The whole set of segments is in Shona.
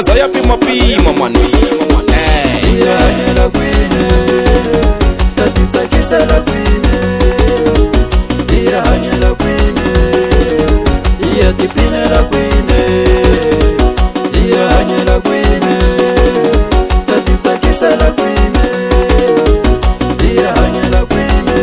Xigaza ya pima mani. Hanyela kwine tatitsakisela kwine hanyela kwine yatipinela kwine hanyela kwine tatitsakisela kwine hanyela kwine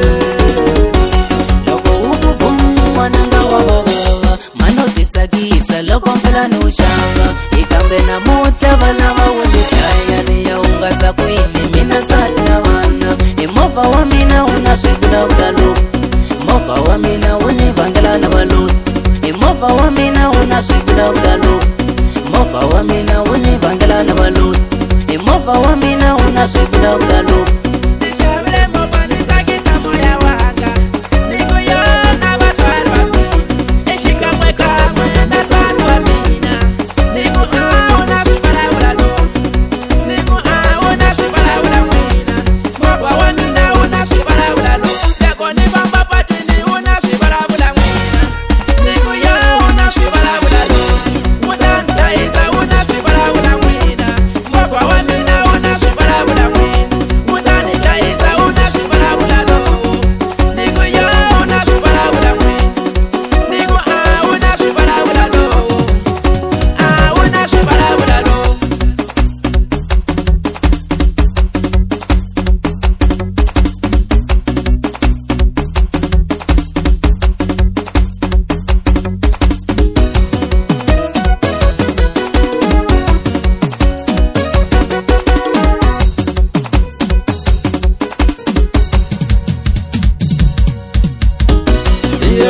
loko ukuvumwa nanga wa baba mano titsakisa loko mpela no xava ikambe namuta valava wendikaya ni ya ungaza kwini mina sati na vana movha wa mina una swivulavula loku movha wa mina wu ni vangela na valuti movha wa mina una swivulavula loku movha wa mina wu ni vangela na valuti movha wa mina una swivulavula loku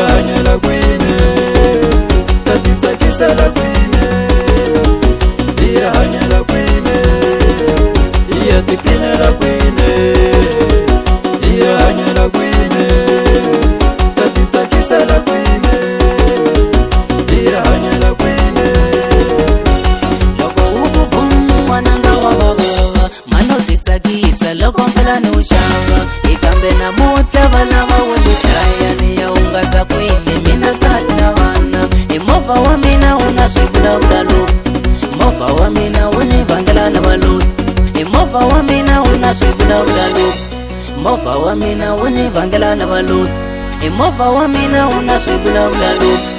hanyela kwine tatitsakisela kwine hanyela kwine yatipinela kwine hanyela kwine tatitsakisela kwine hanyela kwine loko ukuvumwa nanga wa baba mano titsakisa loko mpela no xava ikambe namuta valava wendikaya ni ya ungaza kwini mina sati na vana movha wa mina una swivulavula loku movha wa mina wu ni vangela na valuti movha wa mina una swivulavula loku movha wa mina wu ni vangela na valuti movha wa mina una swivulavula loku